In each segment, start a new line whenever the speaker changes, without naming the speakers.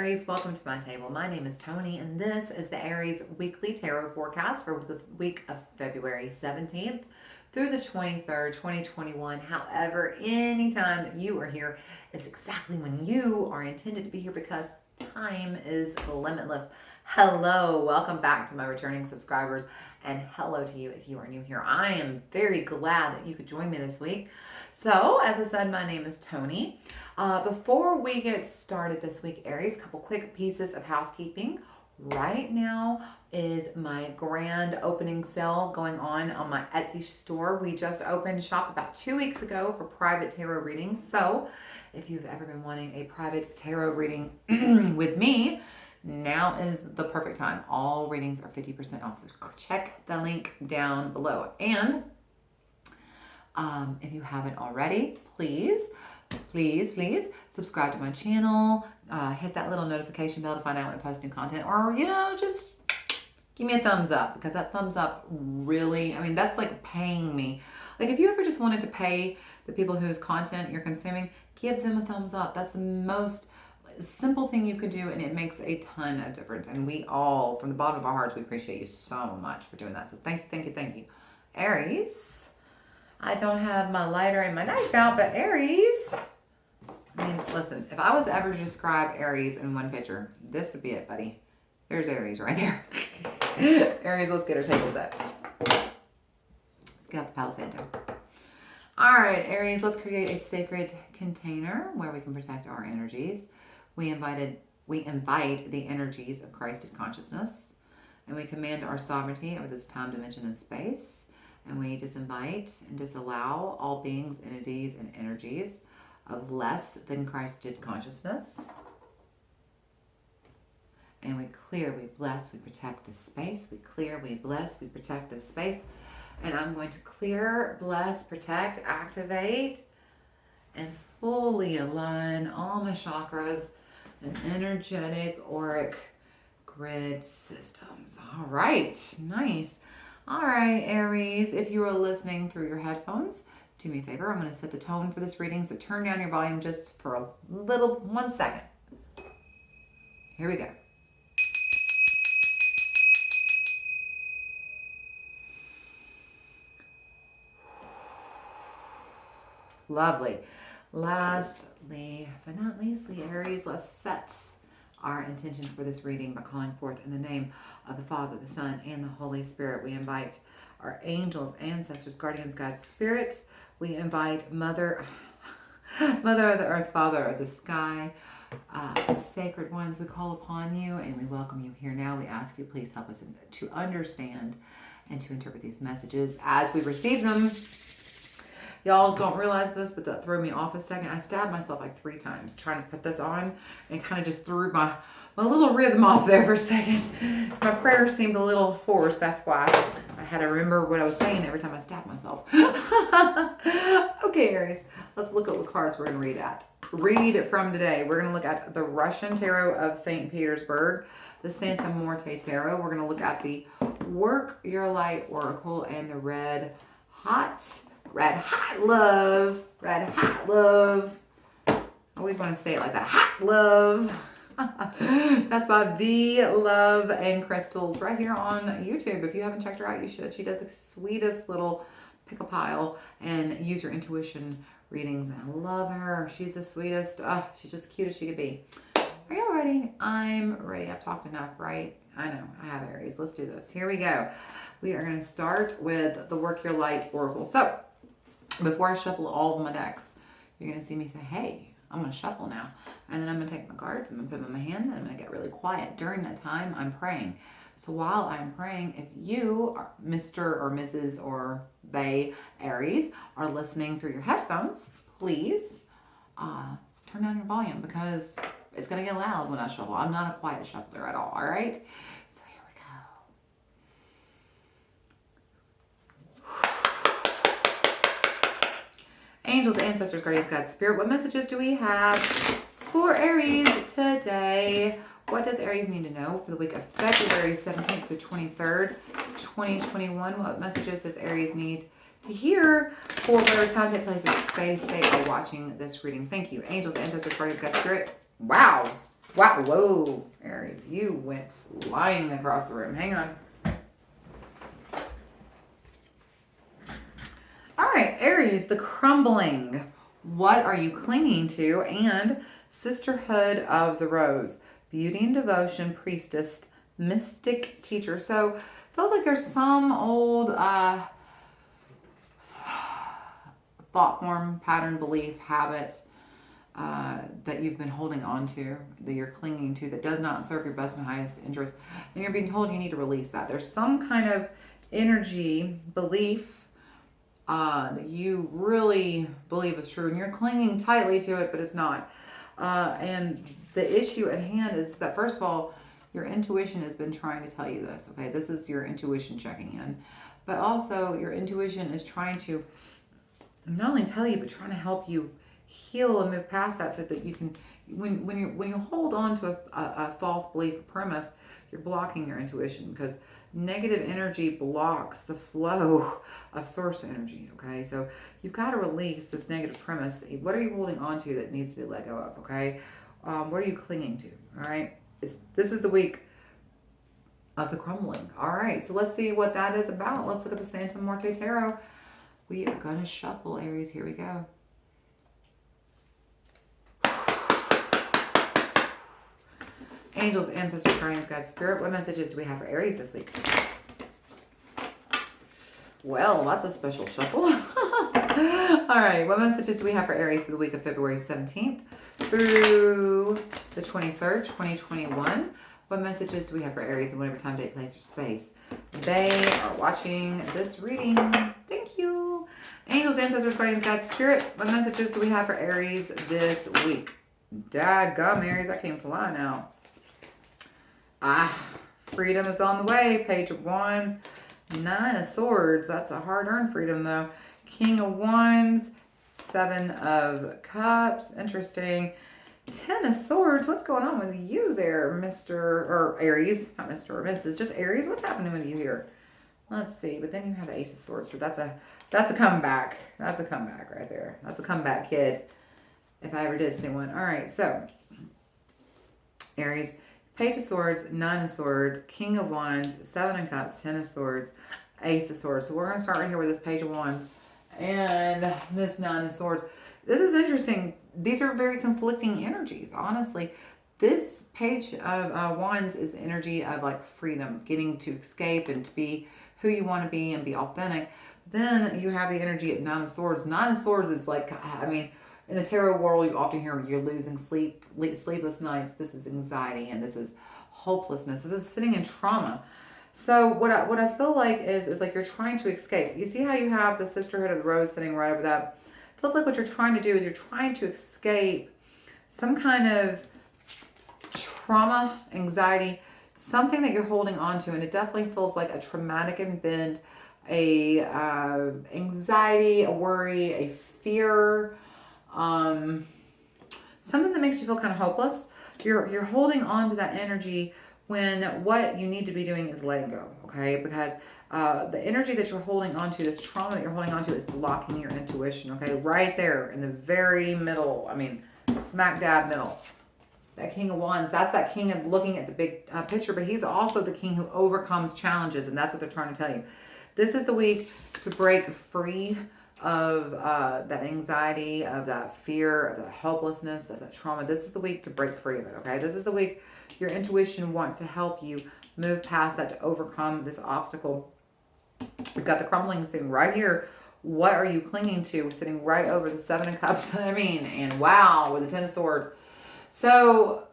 Aries, welcome to my table. My name is Toni, and this is the Aries weekly tarot forecast for the week of February 17th through the 23rd, 2021. However, anytime that you are here is exactly when you are intended to be here because time is limitless. Hello, welcome back to my returning subscribers, and hello to you if you are new here. I am very glad that you could join me this week. So, as I said, my name is Toni. Before we get started this week, Aries, a couple quick pieces of housekeeping. Right now is my grand opening sale going on my Etsy store. We just opened shop about 2 weeks ago for private tarot readings. So if you've ever been wanting a private tarot reading with me, now is the perfect time. All readings are 50% off. So check the link down below. And if you haven't already, please subscribe to my channel. Hit that little notification bell to find out when I post new content, or just give me a thumbs up, because that thumbs up really, that's like paying me. Like if you ever just wanted to pay the people whose content you're consuming, give them a thumbs up. That's the most simple thing you could do, and it makes a ton of difference. And we all, from the bottom of our hearts, we appreciate you so much for doing that. So thank you. Aries, I don't have my lighter and my knife out, but Aries, listen, if I was ever to describe Aries in one picture, this would be it, buddy. There's Aries right there. Aries, let's get our table set. Let's get out the Palo Santo. All right, Aries, let's create a sacred container where we can protect our energies. We invite the energies of Christed consciousness, and we command our sovereignty over this time, dimension, and space. And we disinvite and disallow all beings, entities, and energies of less than Christed consciousness. And we clear, we bless, we protect this space. We clear, we bless, we protect this space. And I'm going to clear, bless, protect, activate, and fully align all my chakras and energetic auric grid systems. All right, nice. All right, Aries, if you are listening through your headphones, do me a favor. I'm going to set the tone for this reading, so turn down your volume just for 1 second. Here we go. Lovely. Lastly, but not leastly, Aries, let's set our intentions for this reading by calling forth in the name of the Father, the Son, and the Holy Spirit. We invite our angels, ancestors, guardians, guides, spirit. We invite Mother of the earth, Father of the sky, sacred ones, we call upon you and we welcome you here now. We ask you, please help us to understand and to interpret these messages as we receive them. Y'all don't realize this, but that threw me off a second. I stabbed myself like 3 times trying to put this on, and kind of just threw my little rhythm off there for a second. My prayer seemed a little forced. That's why I had to remember what I was saying every time I stabbed myself. Okay, Aries, let's look at what cards we're going to read from today. We're going to look at the Russian Tarot of St. Petersburg, the Santa Morte Tarot. We're going to look at the Work Your Light Oracle, and the Red Hot Love. I always want to say it like that. Hot Love. That's by V Love and Crystals right here on YouTube. If you haven't checked her out, you should. She does the sweetest little pick-a-pile and use your intuition readings. And I love her. She's the sweetest. She's just cute as she could be. Are y'all ready? I'm ready. I've talked enough, right? I know. I have Aries. Let's do this. Here we go. We are going to start with the Work Your Light Oracle. So, before I shuffle all of my decks, you're going to see me say, hey, I'm going to shuffle now. And then I'm going to take my cards, I'm going to put them in my hand, and I'm going to get really quiet. During that time, I'm praying. So while I'm praying, if you, are Mr. or Mrs. or they, Aries, are listening through your headphones, please turn down your volume, because it's going to get loud when I shuffle. I'm not a quiet shuffler at all right? So here we go. Angels, ancestors, guardians, guides, spirit, what messages do we have for Aries today? What does Aries need to know for the week of February 17th to 23rd, 2021? What messages does Aries need to hear for whatever time, date, place, or space they are watching this reading? Thank you. Angels, ancestors, guardians, guides, spirit. Wow. Wow, whoa, Aries, you went flying across the room. Hang on. All right, Aries, the crumbling. What are you clinging to? And Sisterhood of the Rose. Beauty and devotion, priestess, mystic teacher. So, feels like there's some old thought form, pattern, belief, habit that you've been holding on to, that you're clinging to, that does not serve your best and highest interest. And you're being told you need to release that. There's some kind of energy, belief, that you really believe is true, and you're clinging tightly to it, but it's not. And the issue at hand is that, first of all, your intuition has been trying to tell you this, okay? This is your intuition checking in. But also, your intuition is trying to not only tell you, but trying to help you heal and move past that, so that you can, when you hold on to a false belief, a premise, you're blocking your intuition, because negative energy blocks the flow of source energy, okay? So you've got to release this negative premise. What are you holding on to that needs to be let go of, okay? What are you clinging to, all right? This is the week of the crumbling. All right, so let's see what that is about. Let's look at the Santa Muerte Tarot. We are going to shuffle, Aries. Here we go. Angels, ancestors, guardians, guides, spirit. What messages do we have for Aries this week? Well, that's a special shuffle. All right, what messages do we have for Aries for the week of February 17th through the 23rd, 2021? What messages do we have for Aries in whatever time, date, place, or space they are watching this reading? Thank you. Angels, ancestors, guardians, guides, spirit. What messages do we have for Aries this week? Daggum, Aries, I came flying out. Freedom is on the way. Page of Wands. 9 of Swords. That's a hard-earned freedom, though. King of Wands. 7 of Cups. Interesting. 10 of Swords. What's going on with you there, Mr. or Aries? Not Mr. or Mrs. Just Aries. What's happening with you here? Let's see. But then you have the Ace of Swords. So that's a comeback. That's a comeback right there. That's a comeback kid, if I ever did see one. All right. So, Aries. Page of Swords, 9 of Swords, King of Wands, 7 of Cups, 10 of Swords, Ace of Swords. So we're going to start right here with this Page of Wands and this 9 of Swords. This is interesting. These are very conflicting energies, honestly. This Page of Wands is the energy of like freedom, getting to escape and to be who you want to be and be authentic. Then you have the energy of 9 of Swords. 9 of Swords is like, I mean, in the tarot world, you often hear you're losing sleepless nights. This is anxiety, and this is hopelessness. This is sitting in trauma. So what I feel like is like you're trying to escape. You see how you have the Sisterhood of the Rose sitting right over that? It feels like what you're trying to do is you're trying to escape some kind of trauma, anxiety, something that you're holding on to, and it definitely feels like a traumatic event, a anxiety, a worry, a fear. Something that makes you feel kind of hopeless. You're holding on to that energy when what you need to be doing is letting go, okay? Because the energy that you're holding on to, this trauma that you're holding on to, is blocking your intuition, okay? Right there in the very middle, I mean, smack dab middle. That King of Wands, that's that king of looking at the big picture, but he's also the king who overcomes challenges, and that's what they're trying to tell you. This is the week to break free of that anxiety, of that fear, of that helplessness, of that trauma. This is the week to break free of it, okay? This is the week your intuition wants to help you move past that, to overcome this obstacle. We've got the crumbling sitting right here. What are you clinging to? Sitting right over the 7 of Cups, I mean, and wow, with the 10 of Swords. So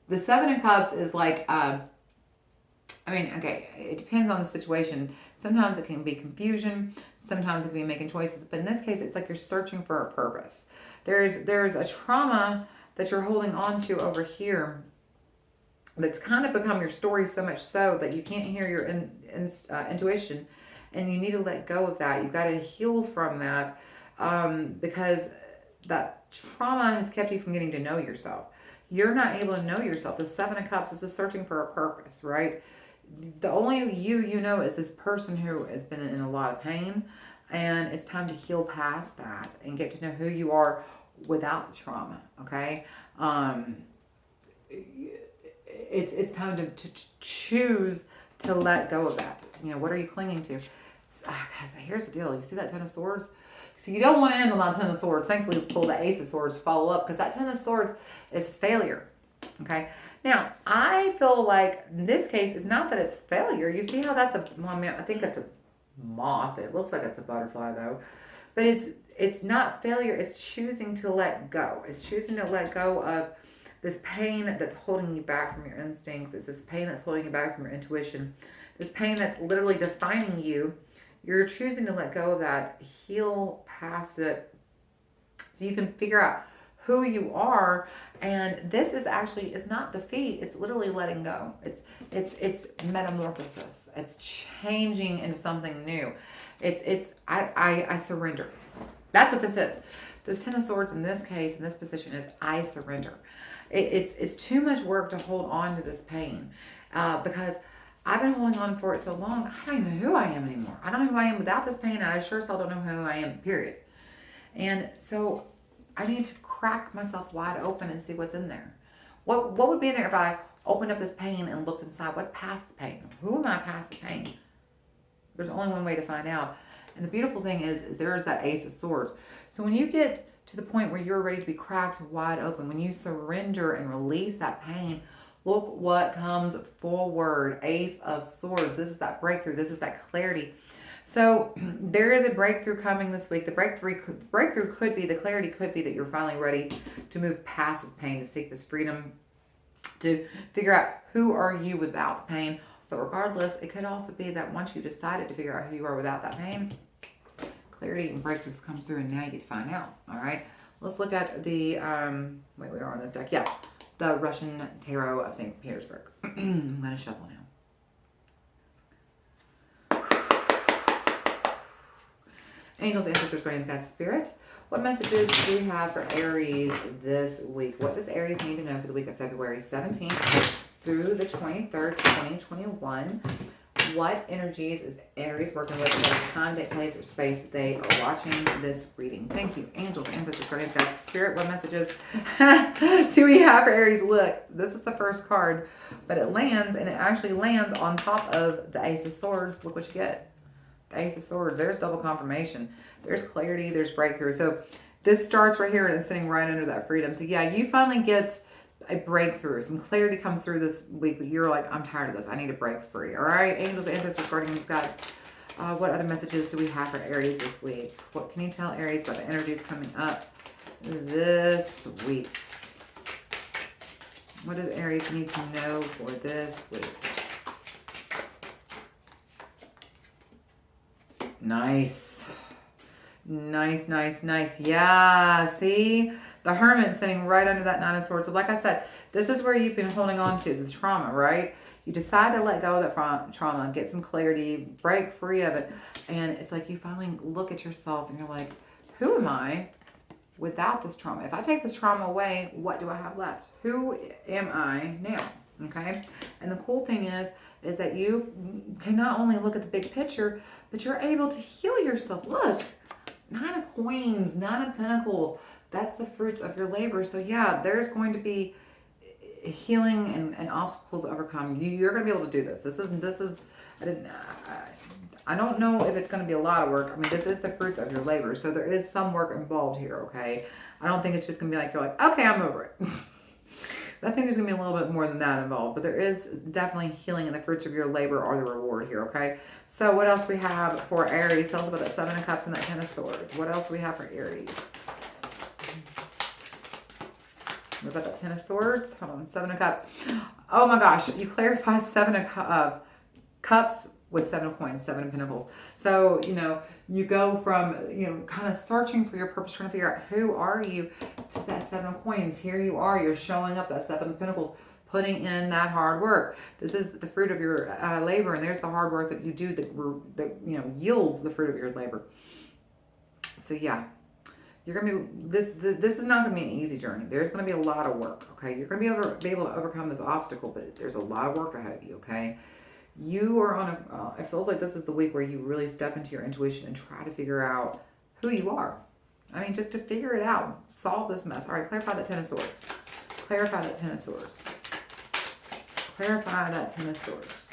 the 7 of Cups is like, okay, it depends on the situation. Sometimes it can be confusion. Sometimes it can be making choices. But in this case, it's like you're searching for a purpose. There's a trauma that you're holding on to over here that's kind of become your story, so much so that you can't hear your intuition, and you need to let go of that. You've got to heal from that because that trauma has kept you from getting to know yourself. You're not able to know yourself. The 7 of Cups is searching for a purpose, right? The only you know is this person who has been in a lot of pain, and it's time to heal past that and get to know who you are without the trauma, okay? it's time to choose to let go of that. You know, what are you clinging to? Guys, here's the deal. You see that Ten of Swords? So you don't want to end on that Ten of Swords. Thankfully, pull the Ace of Swords to follow up, because that Ten of Swords is failure. Okay. Now, I feel like in this case, it's not that it's failure. You see how that's well, I mean, I think that's a moth. It looks like it's a butterfly though. But it's not failure. It's choosing to let go. It's choosing to let go of this pain that's holding you back from your instincts. It's this pain that's holding you back from your intuition. This pain that's literally defining you. You're choosing to let go of that, heal past it, so you can figure out who you are. And this is actually, it's not defeat. It's literally letting go. It's metamorphosis. It's changing into something new. I surrender. That's what this is. This Ten of Swords in this case, in this position, is I surrender. It's too much work to hold on to this pain, because I've been holding on for it so long, I don't even know who I am anymore. I don't know who I am without this pain, and I sure as hell don't know who I am, period. And so I need to crack myself wide open and see what's in there. What would be in there if I opened up this pain and looked inside? What's past the pain? Who am I past the pain? There's only one way to find out. And the beautiful thing is there is that Ace of Swords. So when you get to the point where you're ready to be cracked wide open, when you surrender and release that pain, look what comes forward. Ace of Swords. This is that breakthrough. This is that clarity. So there is a breakthrough coming this week. The breakthrough could be, the clarity could be that you're finally ready to move past this pain, to seek this freedom, to figure out who are you without the pain. But regardless, it could also be that once you decided to figure out who you are without that pain, clarity and breakthrough comes through, and now you get to find out. All right. Let's look at the, wait, we are on this deck. Yeah. The Russian Tarot of St. Petersburg. I'm going to shuffle now. Angels, ancestors, guardians, guides, spirit. What messages do we have for Aries this week? What does Aries need to know for the week of February 17th through the 23rd, 2021? What energies is Aries working with? What time, date, place, or space that they are watching this reading? Thank you. Angels, ancestors, guardians, guides, spirit. What messages do we have for Aries? Look, this is the first card, but it lands, and it actually lands on top of the Ace of Swords. Look what you get. The Ace of Swords. There's double confirmation. There's clarity. There's breakthrough. So this starts right here, and it's sitting right under that freedom. So yeah, you finally get a breakthrough. Some clarity comes through this week. You're like, I'm tired of this. I need to break free. All right, angels, ancestors, guardians, guides. What other messages do we have for Aries this week? What can you tell Aries about the energies coming up this week? What does Aries need to know for this week? Nice. Nice, nice, nice. Yeah, see? The Hermit sitting right under that Nine of Swords. So like I said, this is where you've been holding on to, the trauma, right? You decide to let go of that trauma, get some clarity, break free of it. And it's like you finally look at yourself and you're like, who am I without this trauma? If I take this trauma away, what do I have left? Who am I now? Okay? And the cool thing is that you can not only look at the big picture, but you're able to heal yourself. Look, Nine of Coins, Nine of Pentacles. That's the fruits of your labor. So yeah, there's going to be healing and obstacles to overcome. You're going to be able to do this. I don't know if it's going to be a lot of work. I mean, this is the fruits of your labor. So there is some work involved here, okay? I don't think it's just going to be like, you're like, okay, I'm over it. I think there's going to be a little bit more than that involved. But there is definitely healing, and the fruits of your labor are the reward here, okay? So what else we have for Aries? Tell us about that Seven of Cups and that Ten of Swords. What else do we have for Aries? What about that Ten of Swords? Hold on, Seven of Cups. Oh my gosh, you clarify Seven of Cups with Seven of Coins, Seven of Pentacles. So, you know, you go from, you know, kind of searching for your purpose, trying to figure out who are you, to that Seven of Coins. Here you are, you're showing up, that Seven of Pentacles, putting in that hard work. This is the fruit of your labor, and there's the hard work that you do that you know, yields the fruit of your labor. So yeah. You're going to be, this is not going to be an easy journey. There's going to be a lot of work, okay? You're going to be able to overcome this obstacle, but there's a lot of work ahead of you, okay? You are on it feels like this is the week where you really step into your intuition and try to figure out who you are. I mean, just to figure it out, solve this mess. All right, clarify that Ten of Swords. Clarify that Ten of Swords. Clarify that Ten of Swords.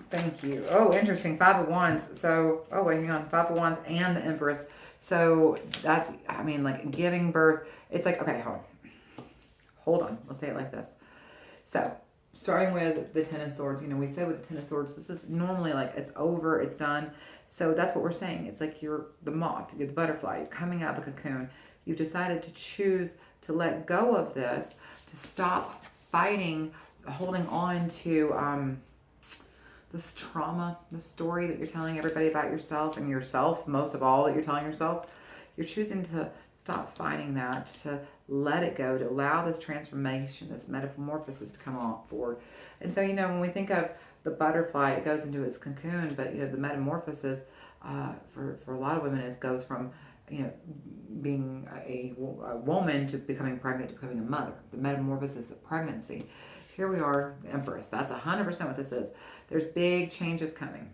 Thank you. Oh, interesting. Five of Wands. So, oh wait, hang on. Five of Wands and the Empress. So that's, I mean, like giving birth. It's like, okay, hold on. Hold on. Let's say it like this. So, starting with the Ten of Swords, we say with the Ten of Swords, this is normally like it's over, it's done. So that's what we're saying. It's like you're the moth, you're the butterfly, you're coming out of the cocoon. You've decided to choose to let go of this, to stop fighting, holding on to this trauma, the story that you're telling everybody about yourself, and yourself, most of all, that you're telling yourself. You're choosing to stop fighting that, to let it go, to allow this transformation, this metamorphosis to come on forward. And so, when we think of the butterfly, it goes into its cocoon, but, the metamorphosis for a lot of women goes from, being a woman to becoming pregnant to becoming a mother. The metamorphosis of pregnancy. Here we are, the Empress. That's 100% what this is. There's big changes coming.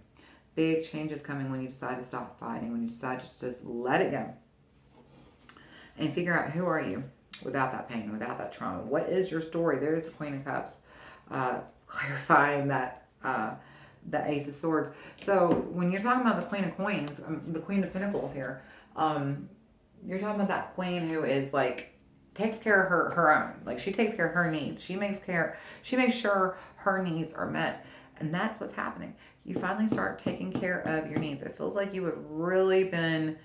Big changes coming when you decide to stop fighting, when you decide to just let it go. And figure out, who are you without that pain, without that trauma? What is your story? There's the Queen of Cups, clarifying that the Ace of Swords. So when you're talking about the Queen of Coins, the Queen of Pentacles here, you're talking about that queen who is like, takes care of her own. Like, she takes care of her needs. She makes sure her needs are met. And that's what's happening. You finally start taking care of your needs. It feels like you have really been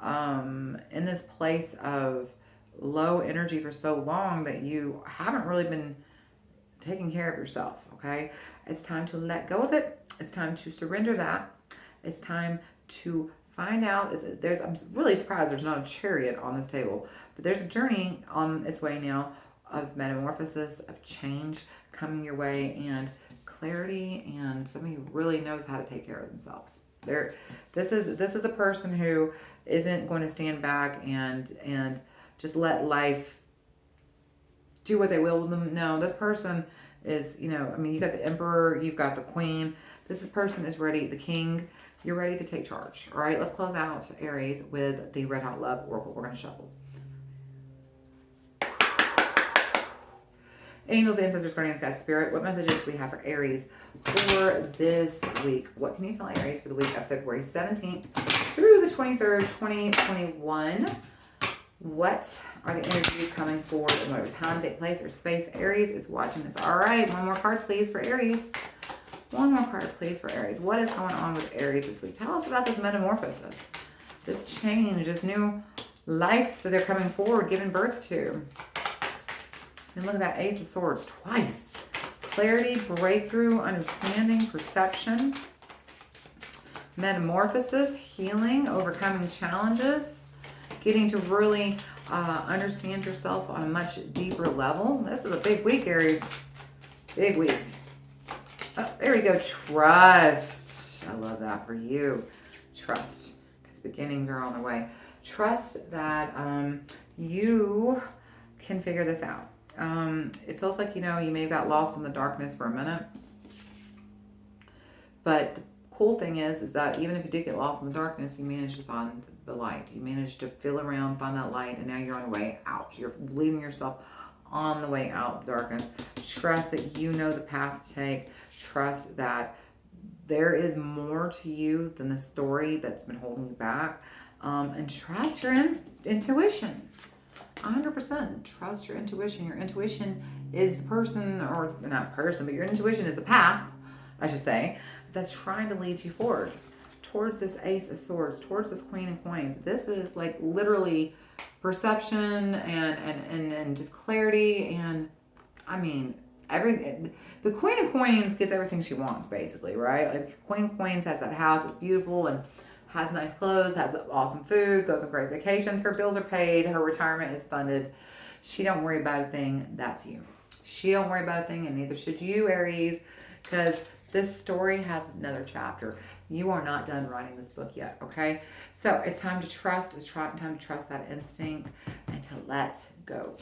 in this place of low energy for so long that you haven't really been taking care of yourself, okay? It's time to let go of it. It's time to surrender that. It's time to find out, I'm really surprised there's not a chariot on this table, but there's a journey on its way now of metamorphosis, of change coming your way, and clarity, and somebody who really knows how to take care of themselves. This is a person who isn't going to stand back and just let life do what they will with them. No, this person is, you got the Emperor, you've got the Queen. This person is ready, the King. You're ready to take charge. All right, let's close out Aries with the Red Hot Love Oracle. We're going to shuffle. Angels, ancestors, guardians, God, spirit. What messages do we have for Aries for this week? What can you tell Aries for the week of February 17th through the 23rd, 2021? What are the energies coming forward in whatever time, date, place, or space Aries is watching this? All right, one more card, please, for Aries. One more card, please, for Aries. What is going on with Aries this week? Tell us about this metamorphosis, this change, this new life that they're coming forward, giving birth to. And look at that Ace of Swords twice. Clarity, breakthrough, understanding, perception, metamorphosis, healing, overcoming challenges, getting to really understand yourself on a much deeper level. This is a big week, Aries. Big week. Oh, there we go. Trust. I love that for you. Trust. Because beginnings are on the way. Trust that you can figure this out. It feels like, you may have got lost in the darkness for a minute. But the cool thing is that even if you did get lost in the darkness, you managed to find the light. You managed to feel around, find that light, and now you're on the way out. You're leading yourself on the way out of the darkness. Trust that you know the path to take. Trust that there is more to you than the story that's been holding you back. And trust your intuition. 100%. Trust your intuition. Your intuition is the person, or not person, but your intuition is the path, I should say, that's trying to lead you forward towards this Ace of Swords, towards this Queen of Coins. This is like literally perception and just clarity, and I mean everything. The Queen of Coins gets everything she wants, basically, right? Like Queen of Coins has that house, it's beautiful and has nice clothes, has awesome food, goes on great vacations, her bills are paid, her retirement is funded. She don't worry about a thing. That's you. She don't worry about a thing, and neither should you, Aries, because this story has another chapter. You are not done writing this book yet, okay? So it's time to trust. It's time to trust that instinct and to let go.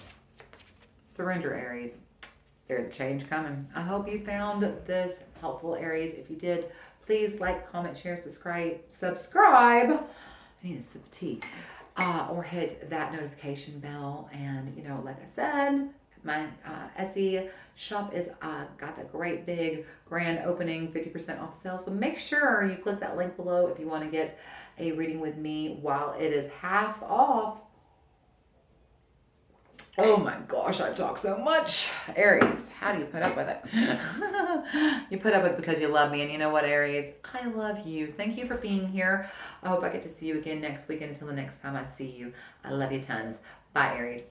Surrender, Aries. There's a change coming. I hope you found this helpful, Aries. If you did, please like, comment, share, subscribe. I need a sip of tea. Or hit that notification bell and, let like I said, my Etsy shop is got the great big grand opening 50% off sale. So make sure you click that link below if you want to get a reading with me while it is half off. Oh my gosh, I've talked so much. Aries, how do you put up with it? You put up with it because you love me. And you know what, Aries? I love you. Thank you for being here. I hope I get to see you again next week. Until the next time I see you, I love you tons. Bye, Aries.